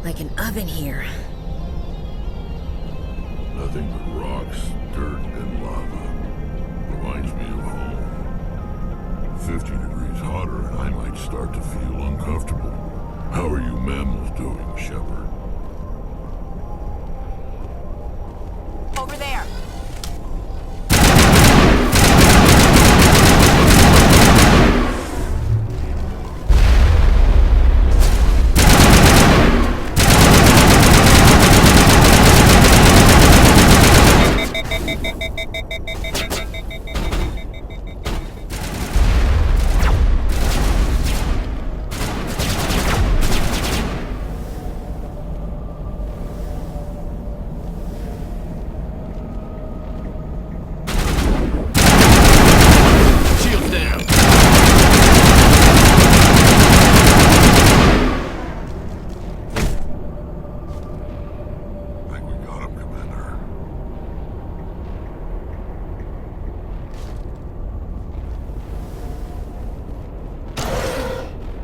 Like an oven here. Nothing but rocks, dirt, and lava. Reminds me of home. 50 degrees hotter and I might start to feel uncomfortable. How are you mammals doing, Shepard? Over there.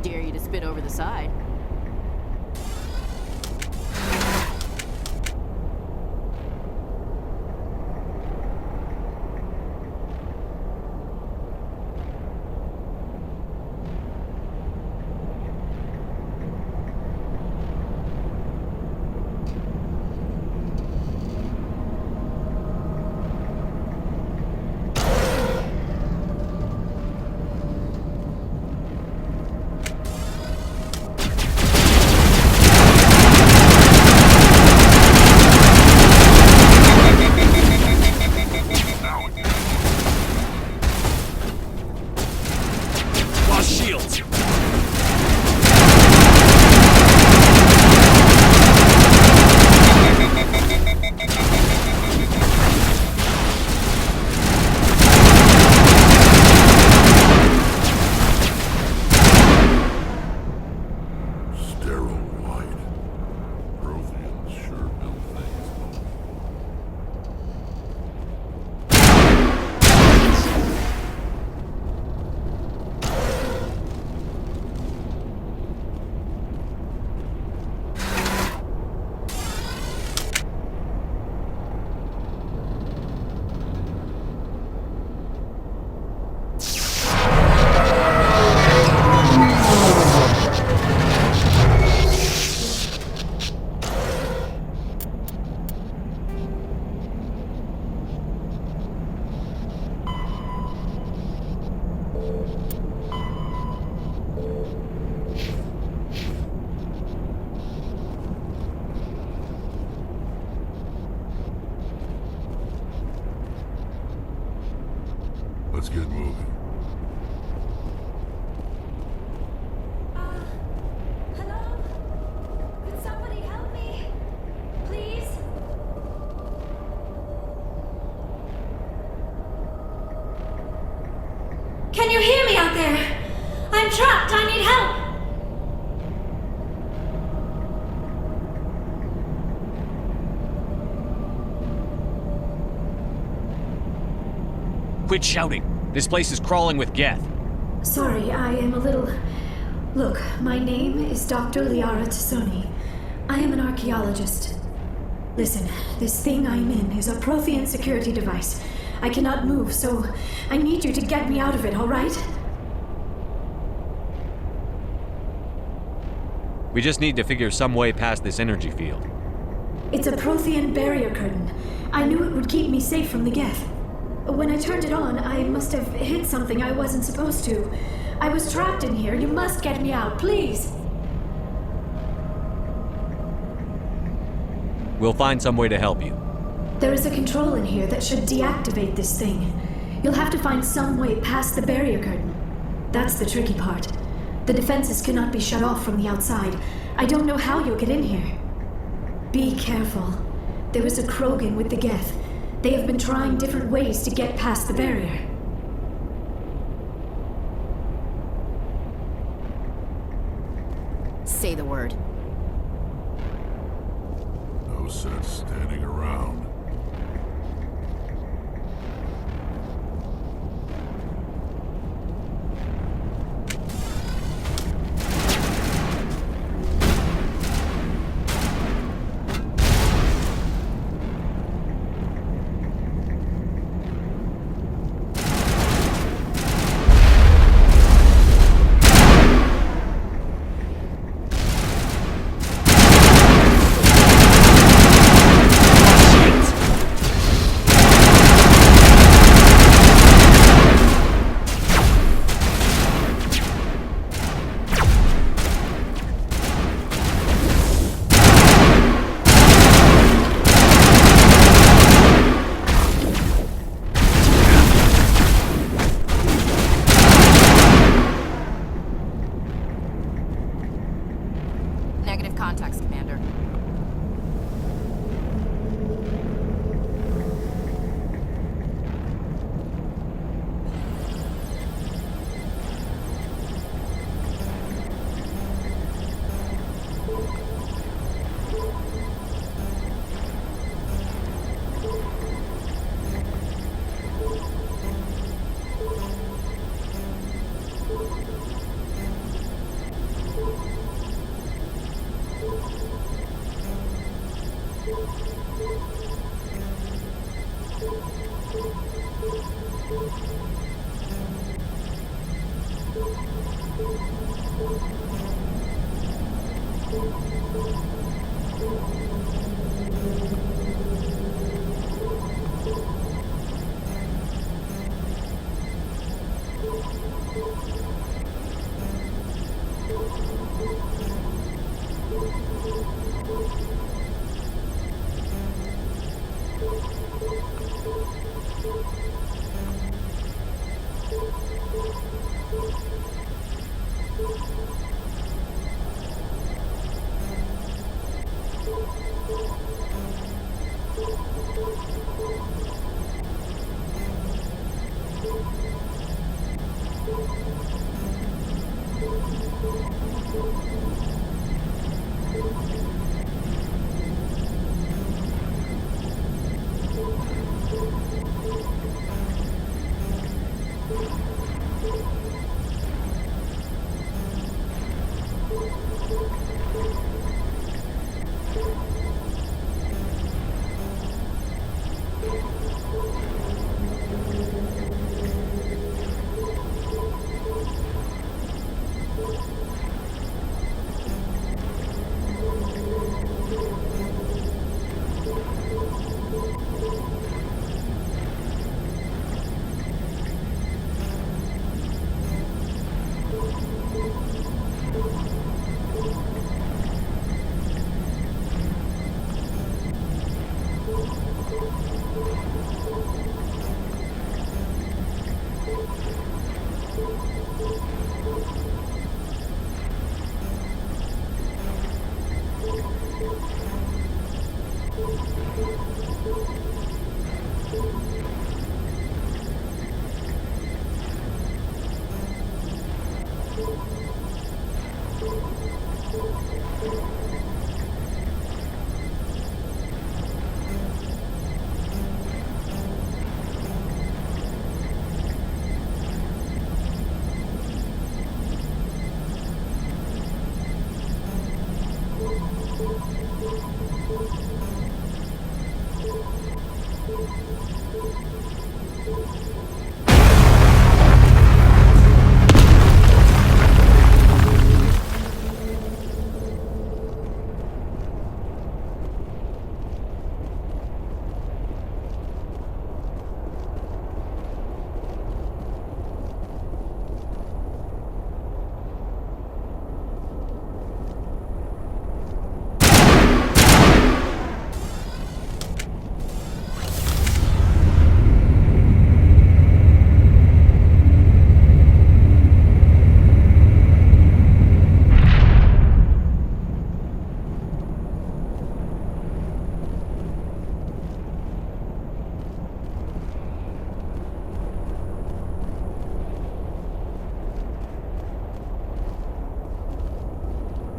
Dare you to spit over the side. Let's get moving. Hello? Could somebody help me? Please? Can you hear me out there? I'm trapped. I need help. Quit shouting. This place is crawling with Geth. Sorry, I am a little... Look, my name is Dr. Liara Tassoni. I am an archaeologist. Listen, this thing I'm in is a Prothean security device. I cannot move, so I need you to get me out of it, all right? We just need to figure some way past this energy field. It's a Prothean barrier curtain. I knew it would keep me safe from the Geth. When I turned it on, I must have hit something I wasn't supposed to. I was trapped in here. You must get me out, please. We'll find some way to help you. There is a control in here that should deactivate this thing. You'll have to find some way past the barrier curtain. That's the tricky part. The defenses cannot be shut off from the outside. I don't know how you'll get in here. Be careful. There was a Krogan with the Geth. They have been trying different ways to get past the barrier. Say the word. No sense standing around. Negative context, Commander.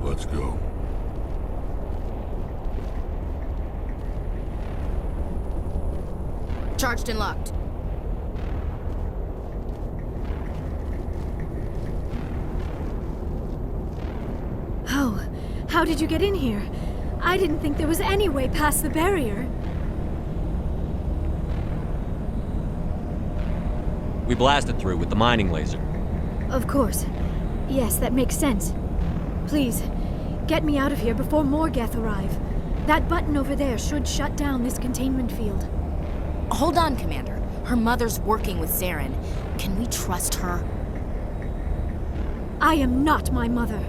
Let's go. Charged and locked. How did you get in here? I didn't think there was any way past the barrier. We blasted through with the mining laser. Of course. Yes, that makes sense. Please, get me out of here before more Geth arrive. That button over there should shut down this containment field. Hold on, Commander. Her mother's working with Saren. Can we trust her? I am not my mother.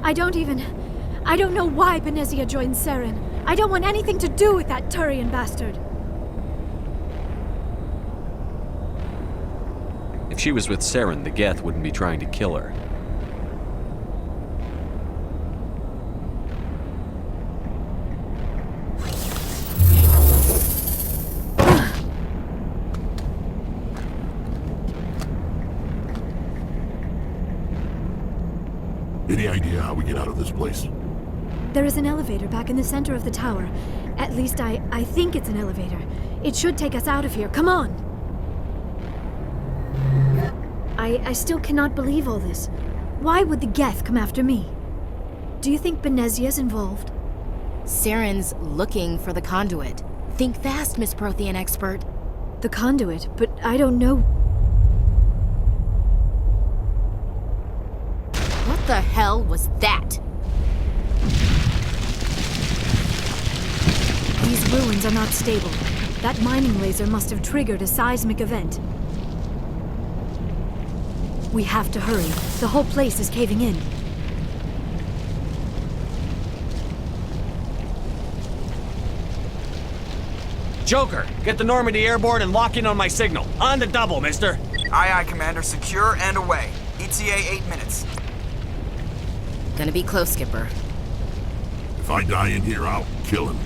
I don't know why Benezia joined Saren. I don't want anything to do with that Turian bastard. If she was with Saren, the Geth wouldn't be trying to kill her. how we get out of this place? There is an elevator back in the center of the tower. At least I think it's an elevator. It should take us out of here. Come on! I still cannot believe all this. Why would the Geth come after me? Do you think Benezia's involved? Saren's looking for the conduit. Think fast, Miss Prothean expert. The conduit, but I don't know. What the hell was that? These ruins are not stable. That mining laser must have triggered a seismic event. We have to hurry. The whole place is caving in. Joker, get the Normandy airborne and lock in on my signal. On the double, mister. Aye, aye, Commander. Secure and away. ETA 8 minutes. Gonna be close, Skipper. If I die in here, I'll kill him.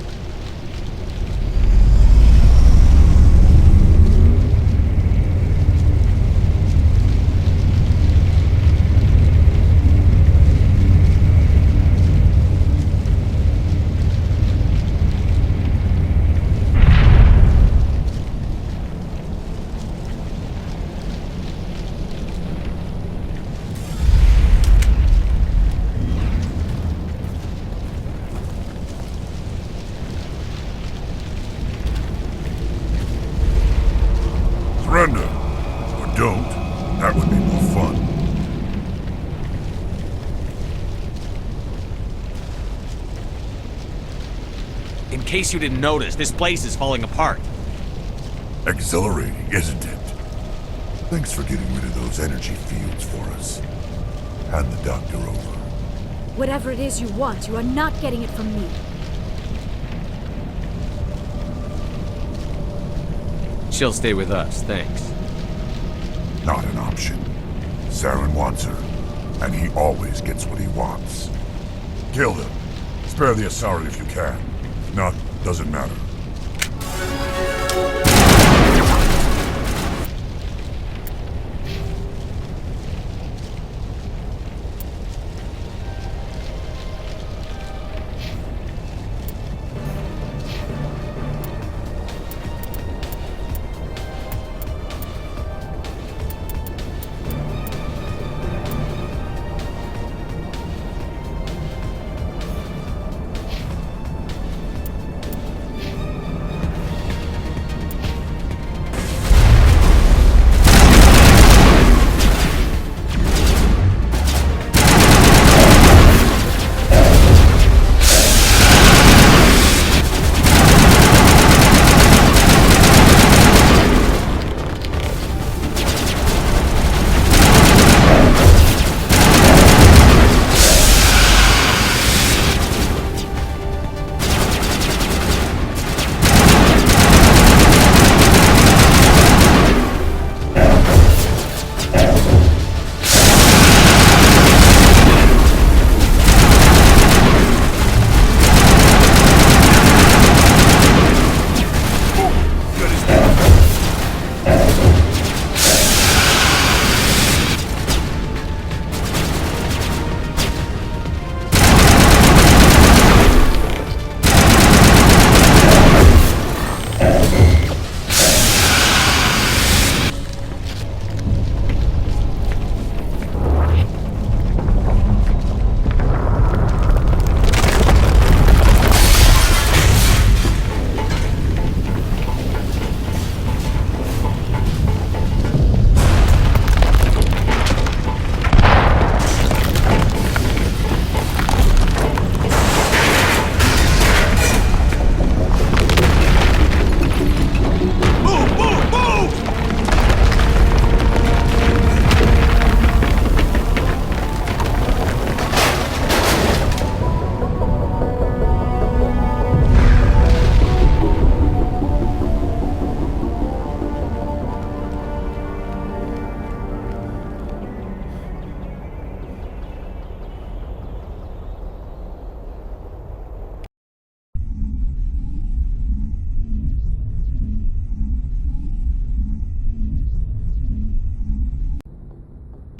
Surrender. Or don't. That would be more fun. In case you didn't notice, this place is falling apart. Exhilarating, isn't it? Thanks for getting rid of those energy fields for us. Hand the doctor over. Whatever it is you want, you are not getting it from me. She'll stay with us, thanks. Not an option. Saren wants her, and he always gets what he wants. Kill him. Spare the Asari if you can. If not, doesn't matter.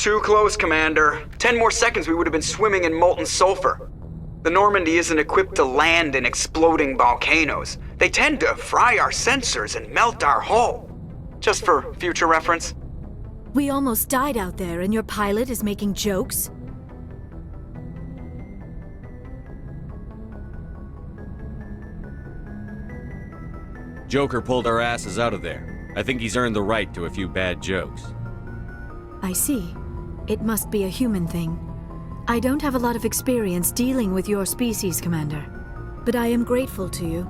Too close, Commander. 10 more seconds we would have been swimming in molten sulfur. The Normandy isn't equipped to land in exploding volcanoes. They tend to fry our sensors and melt our hull. Just for future reference. We almost died out there and your pilot is making jokes? Joker pulled our asses out of there. I think he's earned the right to a few bad jokes. I see. It must be a human thing. I don't have a lot of experience dealing with your species, Commander. But I am grateful to you.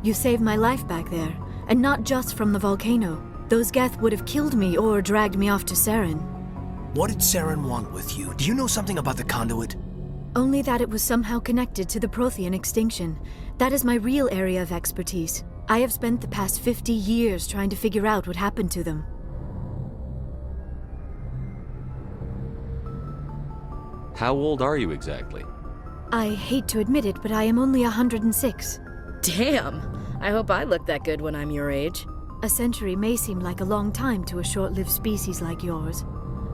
You saved my life back there, and not just from the volcano. Those Geth would have killed me or dragged me off to Saren. What did Saren want with you? Do you know something about the conduit? Only that it was somehow connected to the Prothean extinction. That is my real area of expertise. I have spent the past 50 years trying to figure out what happened to them. How old are you exactly? I hate to admit it, but I am only 106. Damn! I hope I look that good when I'm your age. A century may seem like a long time to a short-lived species like yours,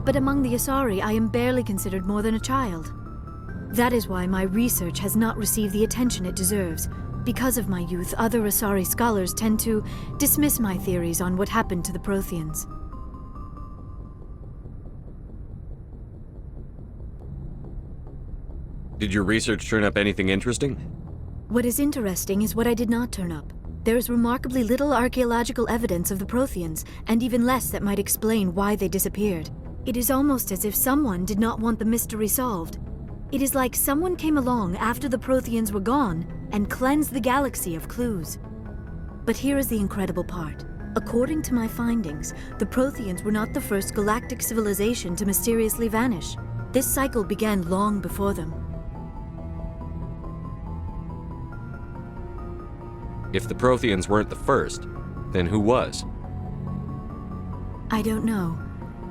but among the Asari I am barely considered more than a child. That is why my research has not received the attention it deserves. Because of my youth, other Asari scholars tend to dismiss my theories on what happened to the Protheans. Did your research turn up anything interesting? What is interesting is what I did not turn up. There is remarkably little archaeological evidence of the Protheans, and even less that might explain why they disappeared. It is almost as if someone did not want the mystery solved. It is like someone came along after the Protheans were gone and cleansed the galaxy of clues. But here is the incredible part. According to my findings, the Protheans were not the first galactic civilization to mysteriously vanish. This cycle began long before them. If the Protheans weren't the first, then who was? I don't know.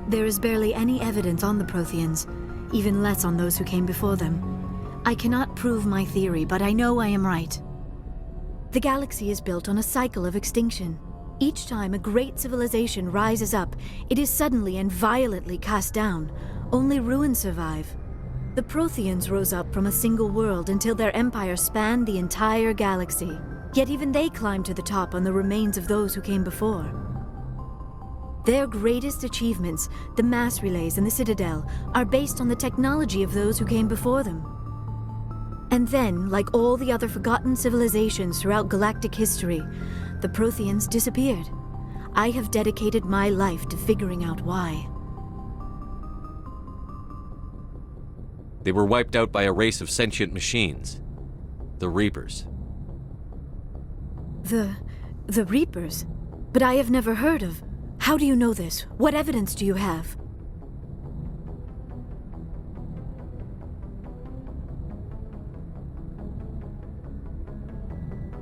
There is barely any evidence on the Protheans, even less on those who came before them. I cannot prove my theory, but I know I am right. The galaxy is built on a cycle of extinction. Each time a great civilization rises up, it is suddenly and violently cast down. Only ruins survive. The Protheans rose up from a single world until their empire spanned the entire galaxy. Yet even they climbed to the top on the remains of those who came before. Their greatest achievements, the mass relays and the Citadel, are based on the technology of those who came before them. And then, like all the other forgotten civilizations throughout galactic history, the Protheans disappeared. I have dedicated my life to figuring out why. They were wiped out by a race of sentient machines. The Reapers. The Reapers? But I have never heard of. How do you know this? What evidence do you have?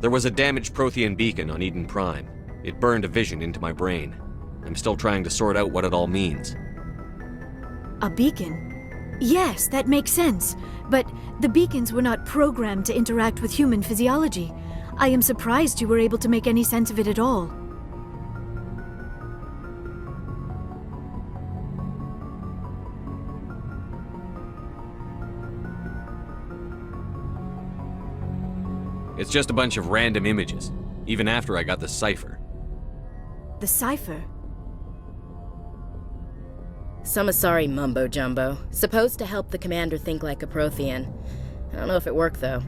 There was a damaged Prothean beacon on Eden Prime. It burned a vision into my brain. I'm still trying to sort out what it all means. A beacon? Yes, that makes sense. But the beacons were not programmed to interact with human physiology. I am surprised you were able to make any sense of it at all. It's just a bunch of random images, even after I got the cipher. The cipher? Some Asari mumbo-jumbo, supposed to help the commander think like a Prothean. I don't know if it worked, though.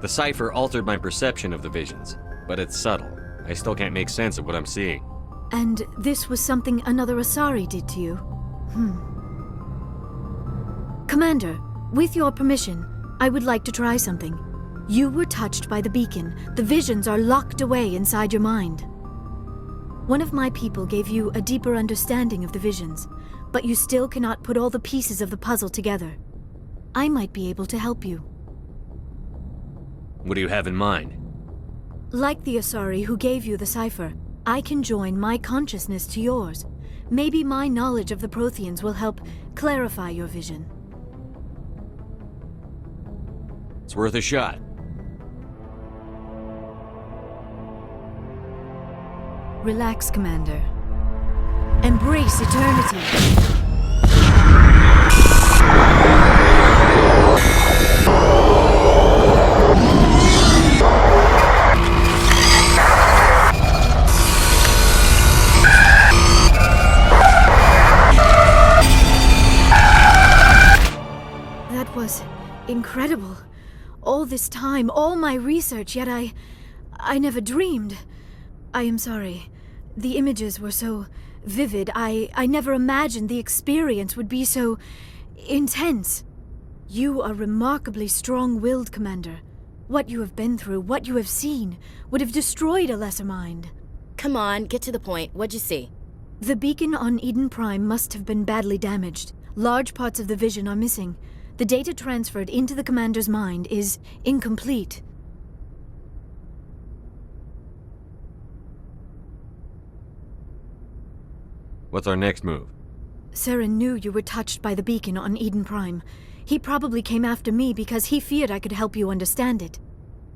The cipher altered my perception of the visions, but it's subtle. I still can't make sense of what I'm seeing. And this was something another Asari did to you? Commander, with your permission, I would like to try something. You were touched by the beacon. The visions are locked away inside your mind. One of my people gave you a deeper understanding of the visions, but you still cannot put all the pieces of the puzzle together. I might be able to help you. What do you have in mind? Like the Asari who gave you the cipher, I can join my consciousness to yours. Maybe my knowledge of the Protheans will help clarify your vision. It's worth a shot. Relax, Commander. Embrace eternity. That was incredible. All this time, all my research, yet I never dreamed. I am sorry. The images were so vivid. I never imagined the experience would be so intense. You are remarkably strong-willed, Commander. What you have been through, what you have seen, would have destroyed a lesser mind. Come on, get to the point. What'd you see? The beacon on Eden Prime must have been badly damaged. Large parts of the vision are missing. The data transferred into the Commander's mind is incomplete. What's our next move? Saren knew you were touched by the beacon on Eden Prime. He probably came after me because he feared I could help you understand it.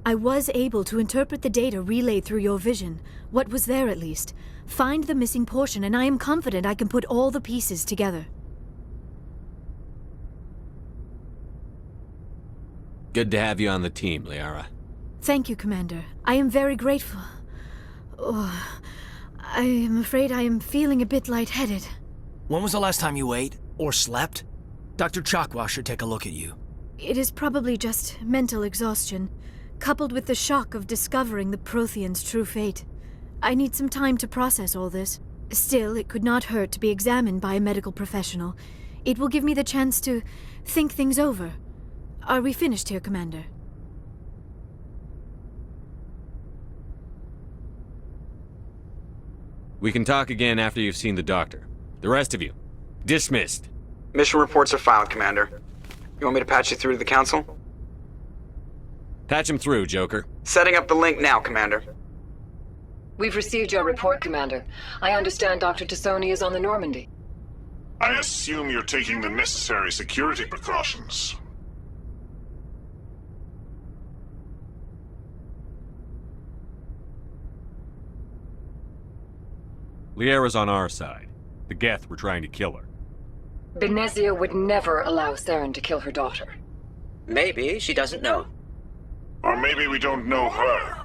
I was able to interpret the data relayed through your vision, what was there at least, find the missing portion, and I am confident I can put all the pieces together. Good to have you on the team, Liara. Thank you, Commander. I am very grateful. Oh, I am afraid I am feeling a bit lightheaded. When was the last time you ate? Or slept? Dr. Chakwa should take a look at you. It is probably just mental exhaustion, coupled with the shock of discovering the Prothean's true fate. I need some time to process all this. Still, it could not hurt to be examined by a medical professional. It will give me the chance to think things over. Are we finished here, Commander? We can talk again after you've seen the doctor. The rest of you, dismissed. Mission reports are filed, Commander. You want me to patch you through to the Council? Patch him through, Joker. Setting up the link now, Commander. We've received your report, Commander. I understand Dr. Tassoni is on the Normandy. I assume you're taking the necessary security precautions. Liara's on our side. The Geth were trying to kill her. Benezia would never allow Saren to kill her daughter. Maybe she doesn't know. Or maybe we don't know her.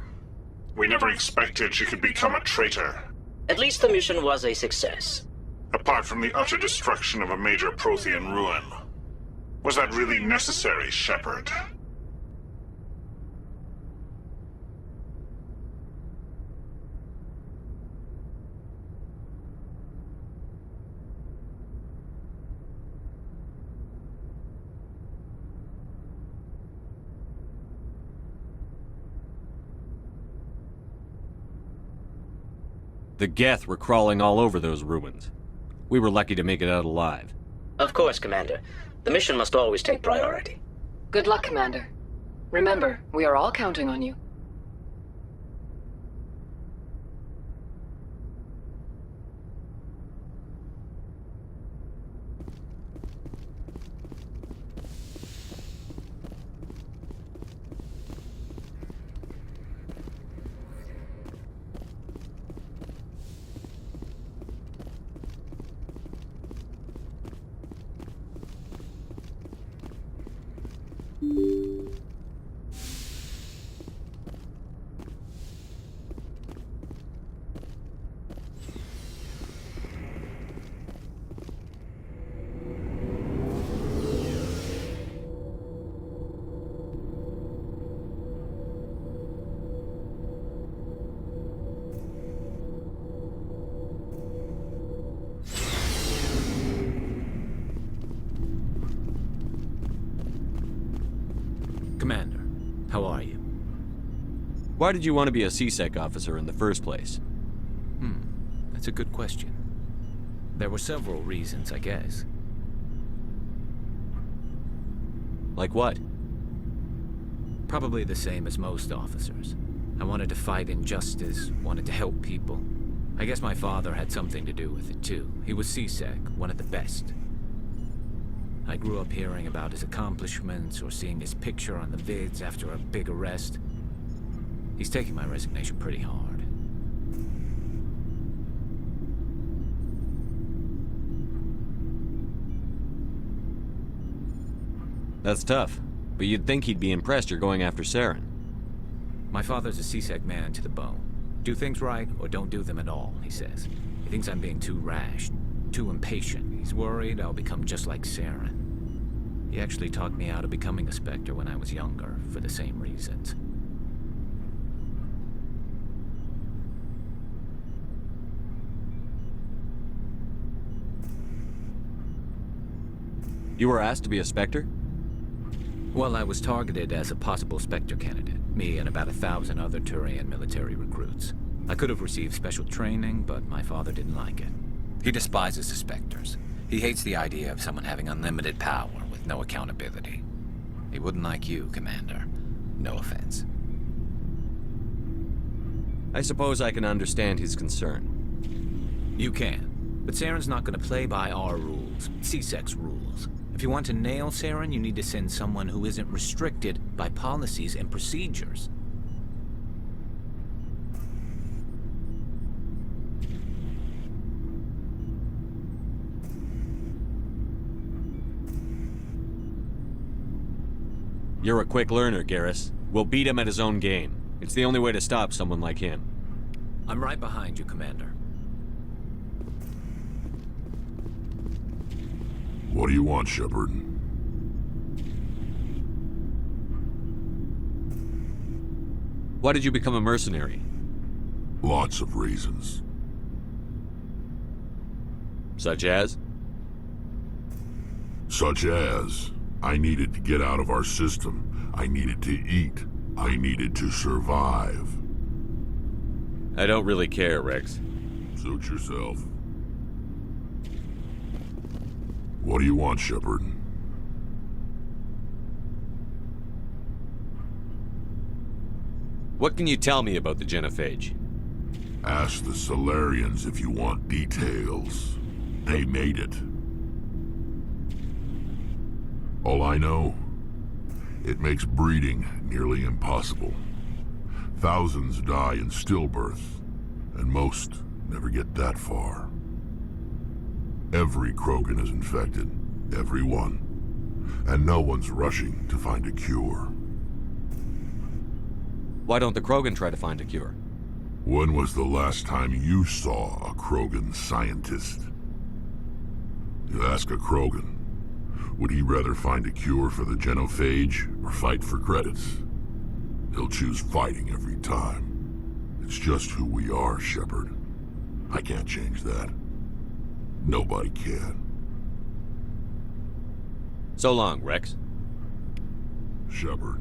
We never expected she could become a traitor. At least the mission was a success. Apart from the utter destruction of a major Prothean ruin. Was that really necessary, Shepard? The Geth were crawling all over those ruins. We were lucky to make it out alive. Of course, Commander. The mission must always take priority. Good luck, Commander. Remember, we are all counting on you. Commander, how are you? Why did you want to be a C-Sec officer in the first place? That's a good question. There were several reasons, I guess. Like what? Probably the same as most officers. I wanted to fight injustice, wanted to help people. I guess my father had something to do with it too. He was C-Sec, one of the best. I grew up hearing about his accomplishments or seeing his picture on the vids after a big arrest. He's taking my resignation pretty hard. That's tough. But you'd think he'd be impressed you're going after Saren. My father's a CSEC man to the bone. Do things right, or don't do them at all, he says. He thinks I'm being too rash, too impatient. He's worried I'll become just like Saren. He actually talked me out of becoming a Spectre when I was younger, for the same reasons. You were asked to be a Spectre? Well, I was targeted as a possible Spectre candidate. Me and about 1,000 other Turian military recruits. I could have received special training, but my father didn't like it. He despises the Spectres. He hates the idea of someone having unlimited power with no accountability. He wouldn't like you, Commander. No offense. I suppose I can understand his concern. You can. But Saren's not going to play by our rules, CSEC's rules. If you want to nail Saren, you need to send someone who isn't restricted by policies and procedures. You're a quick learner, Garrus. We'll beat him at his own game. It's the only way to stop someone like him. I'm right behind you, Commander. What do you want, Shepard? Why did you become a mercenary? Lots of reasons. Such as? Such as, I needed to get out of our system. I needed to eat. I needed to survive. I don't really care, Rex. Suit yourself. What do you want, Shepard? What can you tell me about the Genophage? Ask the Solarians if you want details. They made it. All I know, it makes breeding nearly impossible. Thousands die in stillbirth, and most never get that far. Every Krogan is infected, every one. And no one's rushing to find a cure. Why don't the Krogan try to find a cure? When was the last time you saw a Krogan scientist? You ask a Krogan, would he rather find a cure for the Genophage or fight for credits? He'll choose fighting every time. It's just who we are, Shepard. I can't change that. Nobody can. So long, Rex. Shepard.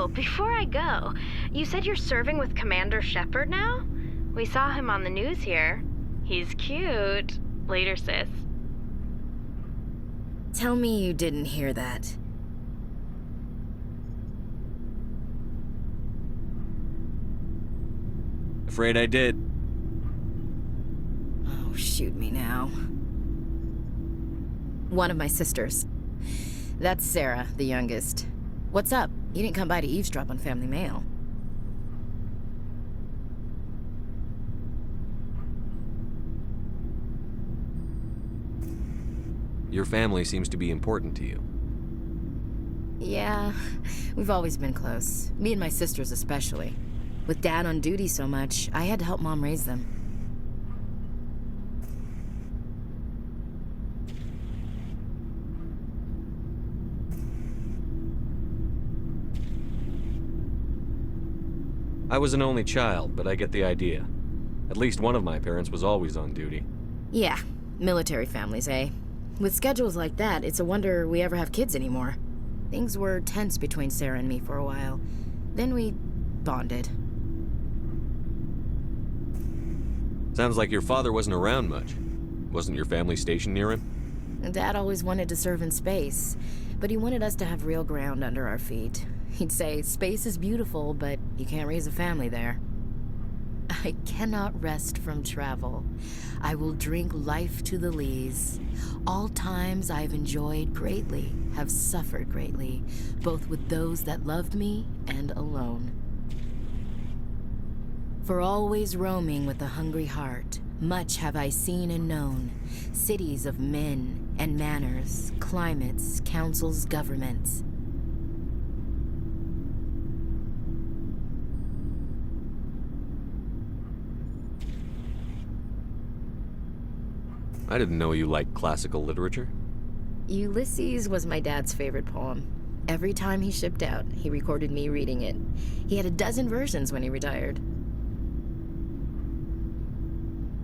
Oh, before I go, you said you're serving with Commander Shepard now? We saw him on the news here. He's cute. Later, sis. Tell me you didn't hear that. Afraid I did. Oh, shoot me now. One of my sisters. That's Sarah, the youngest. What's up? You didn't come by to eavesdrop on Family Mail. Your family seems to be important to you. Yeah, we've always been close. Me and my sisters especially. With Dad on duty so much, I had to help Mom raise them. I was an only child, but I get the idea. At least one of my parents was always on duty. Yeah, military families, eh? With schedules like that, it's a wonder we ever have kids anymore. Things were tense between Sarah and me for a while. Then we bonded. Sounds like your father wasn't around much. Wasn't your family stationed near him? Dad always wanted to serve in space, but he wanted us to have real ground under our feet. He'd say, space is beautiful, but you can't raise a family there. I cannot rest from travel. I will drink life to the lees. All times I've enjoyed greatly, have suffered greatly, both with those that loved me and alone. For always roaming with a hungry heart, much have I seen and known, cities of men and manners, climates, councils, governments. I didn't know you liked classical literature. Ulysses was my dad's favorite poem. Every time he shipped out, he recorded me reading it. He had a dozen versions when he retired.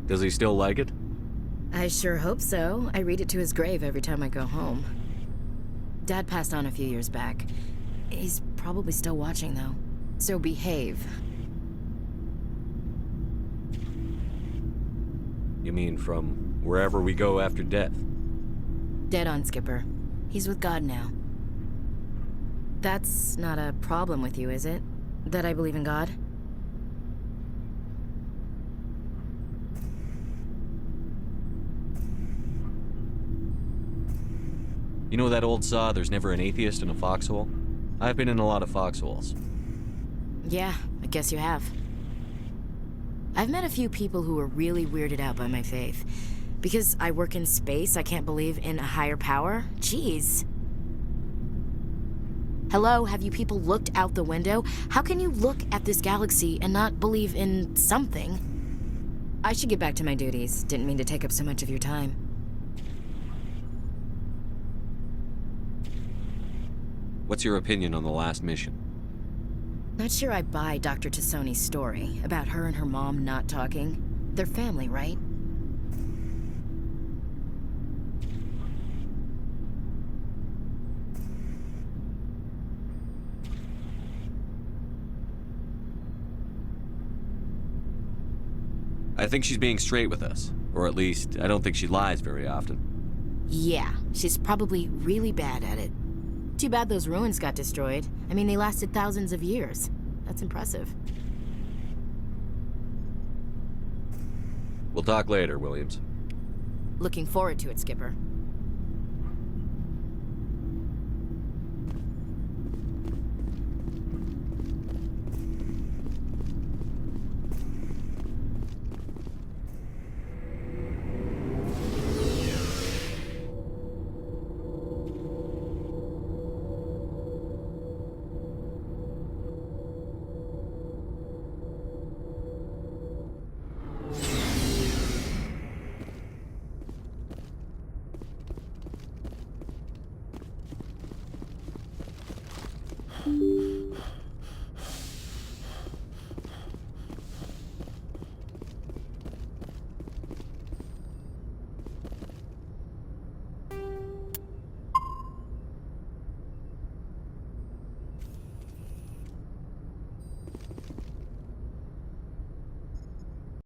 Does he still like it? I sure hope so. I read it to his grave every time I go home. Dad passed on a few years back. He's probably still watching, though. So behave. You mean from wherever we go after death? Dead on, Skipper. He's with God now. That's not a problem with you, is it? That I believe in God? You know that old saw, there's never an atheist in a foxhole? I've been in a lot of foxholes. Yeah, I guess you have. I've met a few people who were really weirded out by my faith. Because I work in space, I can't believe in a higher power? Jeez. Hello, have you people looked out the window? How can you look at this galaxy and not believe in something? I should get back to my duties. Didn't mean to take up so much of your time. What's your opinion on the last mission? Not sure I buy Dr. Tassoni's story about her and her mom not talking. They're family, right? I think she's being straight with us. Or at least, I don't think she lies very often. Yeah, she's probably really bad at it. Too bad those ruins got destroyed. I mean, they lasted thousands of years. That's impressive. We'll talk later, Williams. Looking forward to it, Skipper.